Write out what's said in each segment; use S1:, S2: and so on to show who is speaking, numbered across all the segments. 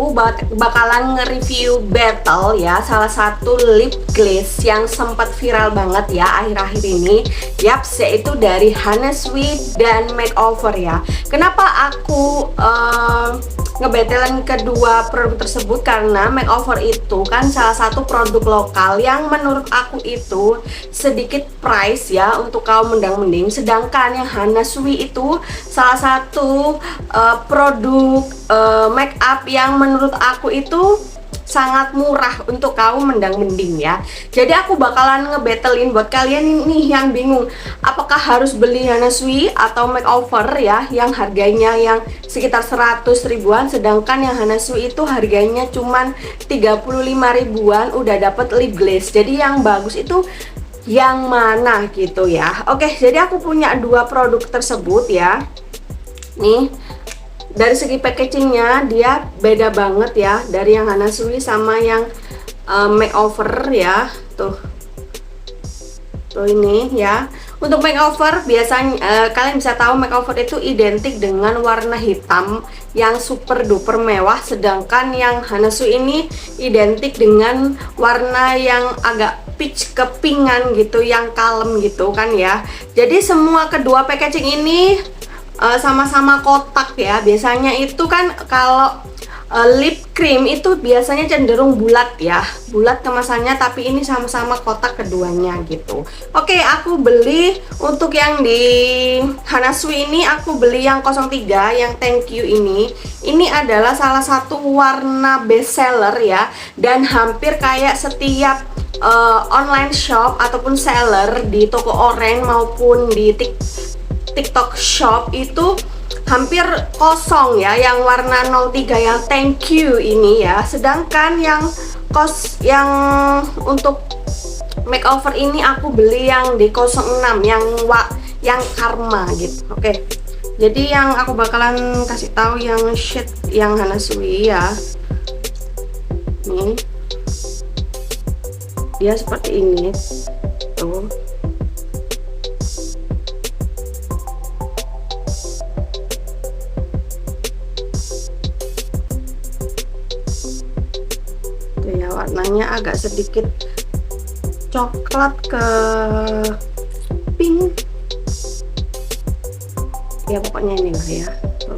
S1: aku bakalan nge-review Battle ya, salah satu lip glaze yang sempat viral banget ya akhir-akhir ini. Yaps, yaitu dari Hana Sweet dan Makeover ya. Kenapa aku ngebetelin kedua produk tersebut? Karena Makeover itu kan salah satu produk lokal yang menurut aku itu sedikit price ya untuk kaum mendang-mending, sedangkan yang Hana Sweet itu salah satu produk make up yang menurut aku itu sangat murah untuk kaum mendang-mending ya. Jadi aku bakalan ngebetelin buat kalian nih yang bingung apakah harus beli Hana Sweet atau Makeover ya, yang harganya yang sekitar 100 ribuan, sedangkan yang Hana Sweet itu harganya cuman 35 ribuan udah dapet lip glaze. Jadi yang bagus itu yang mana gitu ya. Oke, jadi aku punya dua produk tersebut ya. Nih, dari segi packagingnya dia beda banget ya, dari yang Hana Sweet sama yang Makeover ya. Tuh ini ya. Untuk Makeover biasanya kalian bisa tahu Makeover itu identik dengan warna hitam yang super duper mewah, sedangkan yang Hana Sweet ini identik dengan warna yang agak peach kepingan gitu, yang kalem gitu kan ya. Jadi semua kedua packaging ini sama-sama kotak ya. Biasanya itu kan kalau lip cream itu biasanya cenderung bulat ya, bulat kemasannya, tapi ini sama-sama kotak keduanya gitu. Oke, aku beli untuk yang di Hana Sweet ini, aku beli yang 03 yang thank you ini. Ini adalah salah satu warna best seller ya, dan hampir kayak setiap online shop ataupun seller di toko orange maupun di TikTok shop itu hampir kosong ya yang warna 03 yang thank you ini ya. Sedangkan yang untuk Makeover ini aku beli yang di 06 yang Karma gitu. Oke. Jadi yang aku bakalan kasih tahu yang shade yang Hana Sweet ya. Nih. Dia seperti ini. Tuh. Warnanya agak sedikit coklat ke pink ya, pokoknya ini lah ya. Tuh.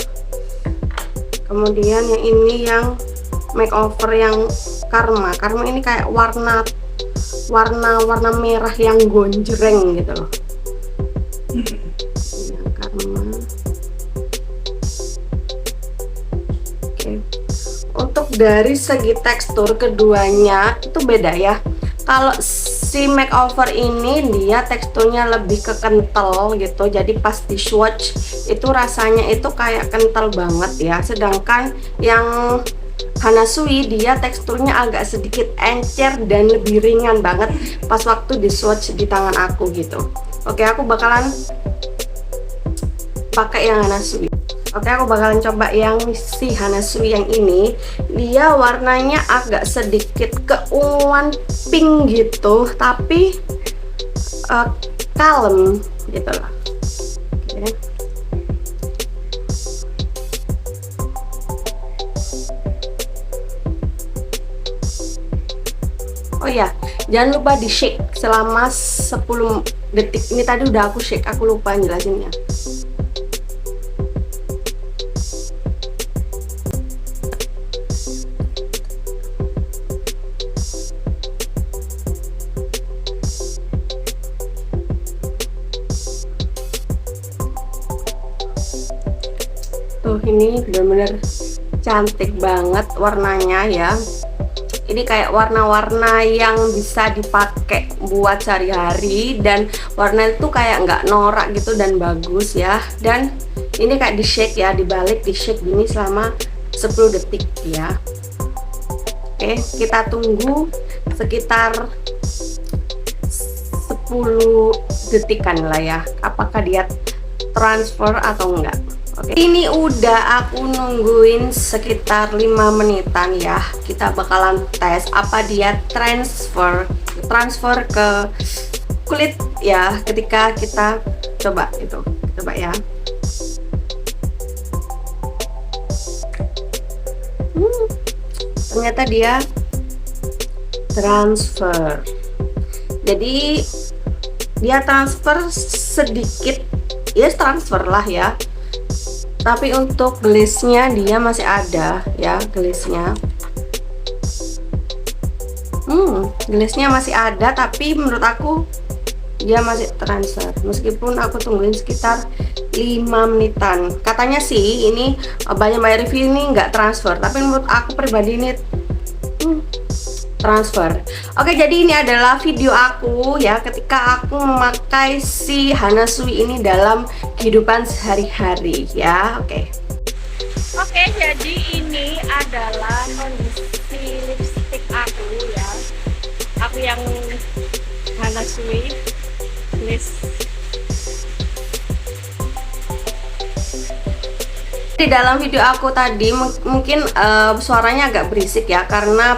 S1: Kemudian yang ini yang Makeover yang Karma ini kayak warna merah yang gonjreng gitu loh. Yang Karma. Oke. Untuk dari segi tekstur keduanya itu beda ya. Kalau si Makeover ini dia teksturnya lebih ke kental gitu, jadi pas di swatch itu rasanya itu kayak kental banget ya. Sedangkan yang Hana Sweet dia teksturnya agak sedikit encer dan lebih ringan banget pas waktu di swatch di tangan aku gitu. Oke, aku bakalan pakai yang Hana Sweet. Oke, aku bakalan coba yang si Hana Sweet yang ini. Dia warnanya agak sedikit keunguan pink gitu, tapi kalem gitu lah. Oke. Oh ya, jangan lupa di shake selama 10 detik. Ini tadi udah aku shake, aku lupa jelasinnya. Tuh, ini bener-bener cantik banget warnanya ya. Ini kayak warna-warna yang bisa dipakai buat sehari-hari, dan warna itu kayak nggak norak gitu dan bagus ya. Dan ini kayak di shake ya, dibalik di shake gini selama 10 detik ya. Oke, kita tunggu sekitar 10 detikan lah ya, apakah dia transfer atau enggak. Oke. Ini udah aku nungguin sekitar 5 menitan ya. Kita bakalan tes apa dia transfer ke kulit ya ketika kita coba itu. Coba ya. ternyata dia transfer. Jadi dia transfer sedikit, ya transfer lah ya. Tapi untuk glaze-nya dia masih ada ya, glaze-nya. Glaze-nya masih ada, tapi menurut aku dia masih transfer. Meskipun aku tungguin sekitar 5 menitan. Katanya sih ini banyak review ini nggak transfer, tapi menurut aku pribadi ini transfer. Oke, jadi ini adalah video aku ya ketika aku memakai si Hana Sui ini dalam kehidupan sehari-hari ya. Oke, jadi ini adalah kondisi lipstick aku ya. Aku yang Hana Sui list. Di dalam video aku tadi mungkin suaranya agak berisik ya, karena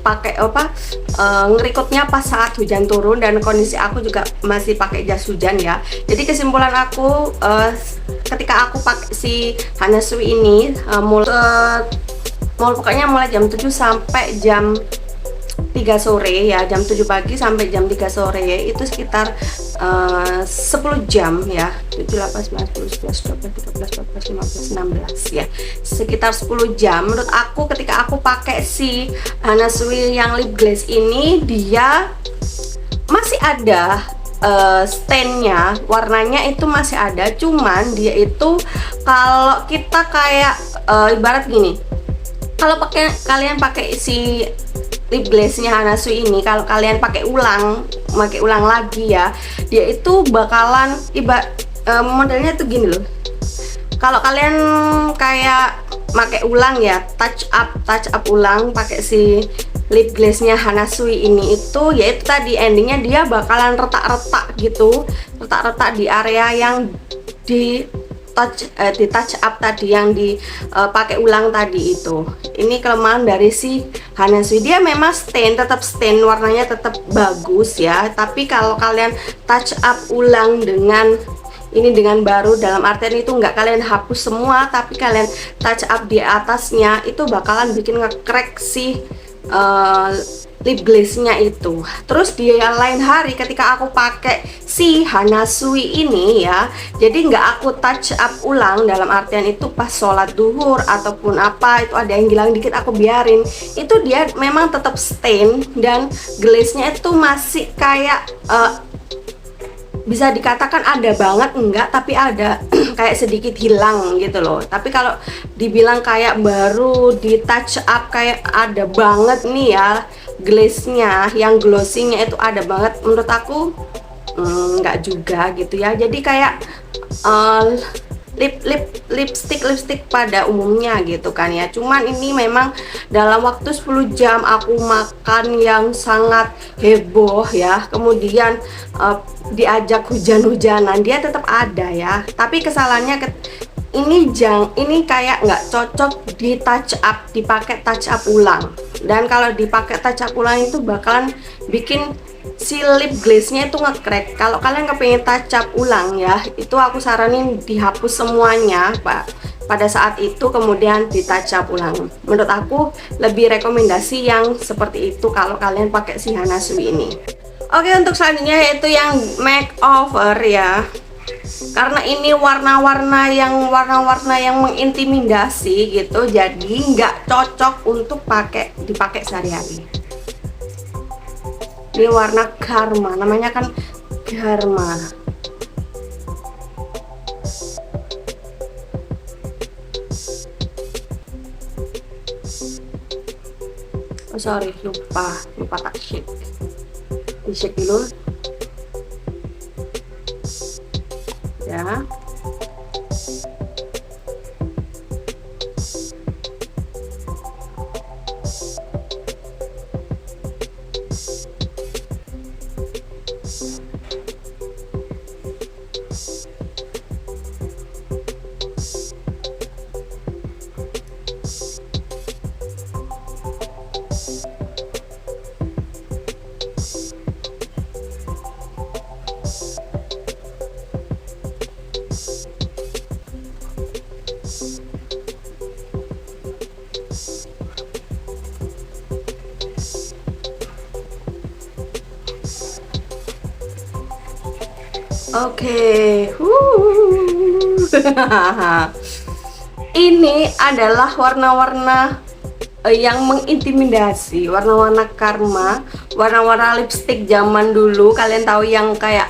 S1: pakai ngerikutnya pas saat hujan turun dan kondisi aku juga masih pakai jas hujan ya. Jadi kesimpulan aku ketika aku pakai si Hana Sui ini pokoknya mulai jam 7 sampai jam 3 sore ya, jam 7 pagi sampai jam 3 sore ya, itu sekitar 10 jam ya, 7, 8, 9, 10, 11, 12, 13, 14, 15 ya, sekitar 10 jam. Menurut aku ketika aku pakai si Hana Sui yang lip glaze ini, dia masih ada stainnya, warnanya itu masih ada, cuman dia itu kalau kita kayak ibarat gini, kalau kalian pakai si lip glaze-nya Hana Sui ini, kalau kalian pakai ulang lagi ya, dia itu bakalan modelnya tuh gini loh. Kalau kalian kayak pakai ulang ya, touch up ulang pakai si lip glaze-nya Hana Sui ini, itu yaitu tadi endingnya dia bakalan retak-retak gitu, retak-retak di area yang di touch up tadi, yang dipakai ulang tadi itu. Ini kelemahan dari si Hana Sui, dia memang tetap stain, warnanya tetap bagus ya, tapi kalau kalian touch up ulang dengan baru, dalam artian itu nggak kalian hapus semua tapi kalian touch up di atasnya, itu bakalan bikin nge-crack si lip glaze-nya itu. Terus di lain hari ketika aku pakai si Hana Sui ini ya, jadi nggak aku touch up ulang, dalam artian itu pas sholat duhur ataupun apa itu ada yang hilang dikit aku biarin, itu dia memang tetap stain dan glaze-nya itu masih kayak bisa dikatakan ada banget enggak, tapi ada kayak sedikit hilang gitu loh. Tapi kalau dibilang kayak baru di touch up kayak ada banget nih ya, glaze-nya yang glossy-nya itu ada banget, menurut aku enggak juga gitu ya. Jadi kayak lipstick pada umumnya gitu kan ya. Cuman ini memang dalam waktu 10 jam aku makan yang sangat heboh ya, kemudian diajak hujan-hujanan, dia tetap ada ya. Tapi kesalahannya ini kayak nggak cocok di touch up, dipakai touch up ulang. Dan kalau dipakai touch up ulang itu bakalan bikin si lip glaze-nya itu nge-crack. Kalau kalian kepengen touch up ulang ya, itu aku saranin dihapus semuanya Pak pada saat itu, kemudian di touch up ulang. Menurut aku lebih rekomendasi yang seperti itu kalau kalian pakai si Hana Sui ini. Oke, untuk selanjutnya yaitu yang makeover ya. Karena ini warna-warna yang mengintimidasi gitu, jadi nggak cocok untuk dipakai sehari-hari. Ini warna Karma, namanya kan Karma. Oh sorry, lupa tak shake. Di shake dulu ya. Oke. Ini adalah warna-warna yang mengintimidasi, warna-warna Karma, warna-warna lipstick zaman dulu. Kalian tahu yang kayak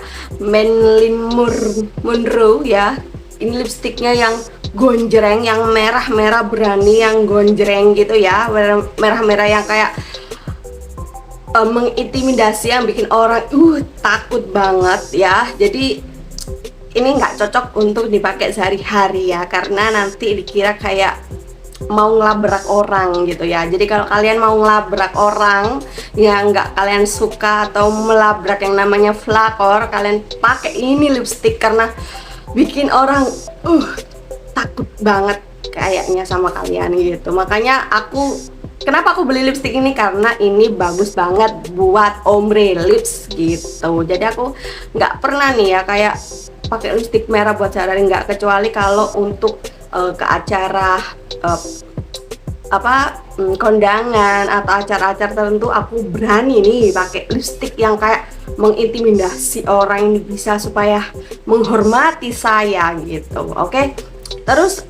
S1: Monroe ya. Ini lipstiknya yang gonjreng, yang merah-merah berani, yang gonjreng gitu ya, merah-merah yang kayak mengintimidasi, yang bikin orang takut banget ya. Jadi ini nggak cocok untuk dipakai sehari-hari ya, karena nanti dikira kayak mau ngelabrak orang gitu ya. Jadi kalau kalian mau ngelabrak orang yang nggak kalian suka atau melabrak yang namanya flakor, kalian pakai ini lipstick karena bikin orang takut banget kayaknya sama kalian gitu. Makanya kenapa aku beli lipstick ini, karena ini bagus banget buat ombre lips gitu. Jadi aku nggak pernah nih ya kayak pakai lipstick merah buat sehari-hari, nggak, kecuali kalau untuk ke acara kondangan atau acara-acara tertentu aku berani nih pakai lipstick yang kayak mengintimidasi orang, ini bisa supaya menghormati saya gitu. Oke. Terus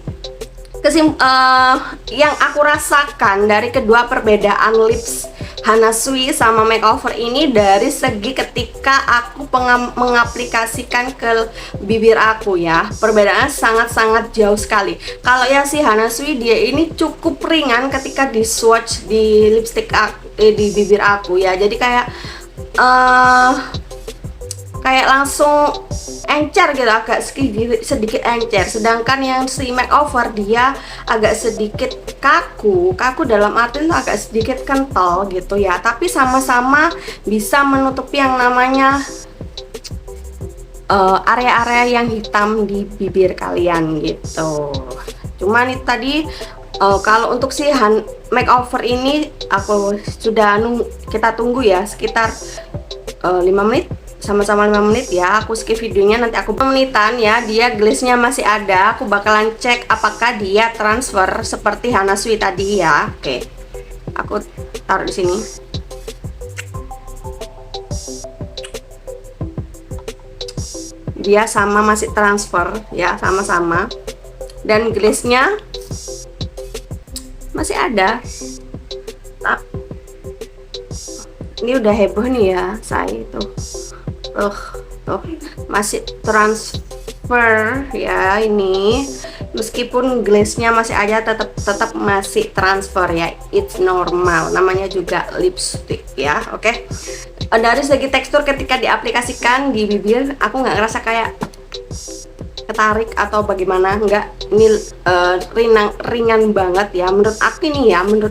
S1: yang aku rasakan dari kedua perbedaan lips Hana Sui sama makeover ini dari segi ketika aku mengaplikasikan ke bibir aku ya, perbedaannya sangat-sangat jauh sekali. Kalau ya si Hana Sui, dia ini cukup ringan ketika di swatch di lipstick di bibir aku ya, jadi kayak langsung encer gitu, agak sedikit encer. Sedangkan yang si makeover dia agak sedikit kaku dalam artian agak sedikit kental gitu ya, tapi sama-sama bisa menutupi yang namanya area-area yang hitam di bibir kalian gitu. Cuman itu tadi kalau untuk si makeover ini kita tunggu ya sekitar 5 menit, sama-sama 5 menit ya. Aku skip videonya, nanti aku menitan ya. Dia glaze-nya masih ada. Aku bakalan cek apakah dia transfer seperti Hana Sui tadi ya. Oke. Aku taruh di sini. Dia sama, masih transfer ya, sama-sama. Dan glaze-nya masih ada. Ini udah heboh nih ya, saya itu. Tuh masih transfer ya ini, meskipun glaze-nya masih ada, tetap masih transfer ya, it's normal, namanya juga lipstick ya. Oke. Dari segi tekstur ketika diaplikasikan di bibir, aku nggak ngerasa kayak ketarik atau bagaimana, enggak. Ini ringan banget ya menurut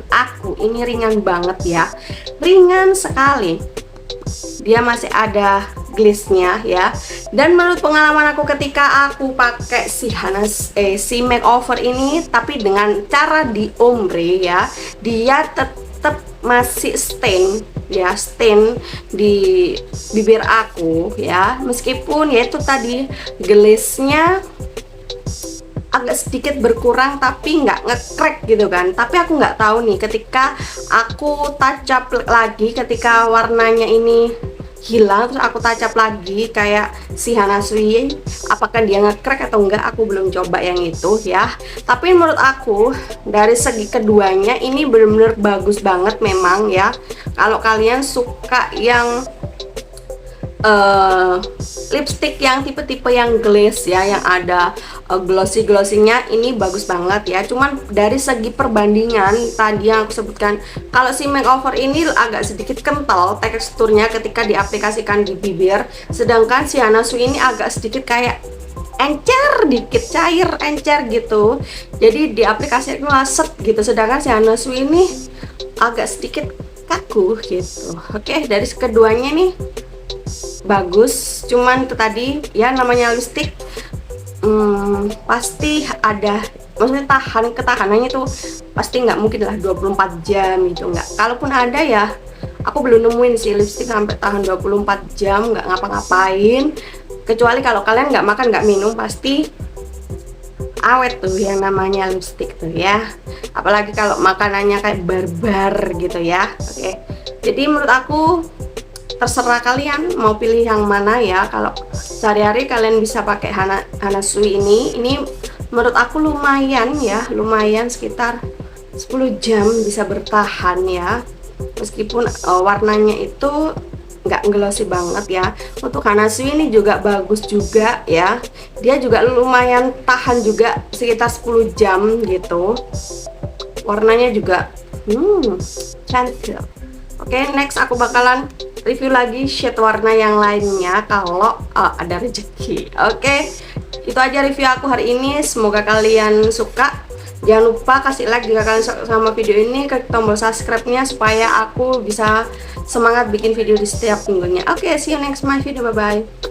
S1: aku ini ringan banget ya, ringan sekali. Dia masih ada glaze-nya ya. Dan menurut pengalaman aku ketika aku pakai si makeover ini, tapi dengan cara di ombre ya, dia tetap masih stain di bibir aku ya, meskipun ya itu tadi glaze-nya agak sedikit berkurang tapi nggak nge-crack gitu kan. Tapi aku nggak tahu nih ketika aku touch up lagi, ketika warnanya ini hilang terus aku touch up lagi kayak si Hana Sui, apakah dia nge-crack atau enggak, aku belum coba yang itu ya. Tapi menurut aku dari segi keduanya ini benar-benar bagus banget memang ya. Kalau kalian suka yang lipstick yang tipe-tipe yang glaze ya, yang ada glossy-glossy-nya, ini bagus banget ya. Cuman dari segi perbandingan tadi yang aku sebutkan, kalau si makeover ini agak sedikit kental teksturnya ketika diaplikasikan di bibir, sedangkan si Hana Sui ini agak sedikit kayak encer dikit, cair encer gitu, jadi diaplikasikan set gitu. Sedangkan si Hana Sui ini agak sedikit kaku gitu. Oke, dari keduanya nih bagus, cuman itu tadi ya, namanya lipstick pasti ada, maksudnya ketahanannya tuh pasti nggak mungkin lah 24 jam gitu, nggak. Kalaupun ada ya, aku belum nemuin sih lipstick sampai tahan 24 jam nggak ngapa-ngapain, kecuali kalau kalian nggak makan nggak minum, pasti awet tuh yang namanya lipstick tuh ya, apalagi kalau makanannya kayak barbar gitu ya. Oke, jadi menurut aku terserah kalian mau pilih yang mana ya. Kalau sehari-hari kalian bisa pakai Hana Sui ini menurut aku lumayan ya, lumayan sekitar 10 jam bisa bertahan ya, meskipun warnanya itu nggak glossy banget ya. Untuk Hana Sui ini juga bagus juga ya, dia juga lumayan tahan juga sekitar 10 jam gitu, warnanya juga cantik. Oke, next aku bakalan review lagi shade warna yang lainnya kalau ada rezeki. Oke, itu aja review aku hari ini, semoga kalian suka. Jangan lupa kasih like jika kalian suka sama video ini, klik tombol subscribe-nya supaya aku bisa semangat bikin video di setiap minggunya. Oke, see you next my video, bye bye.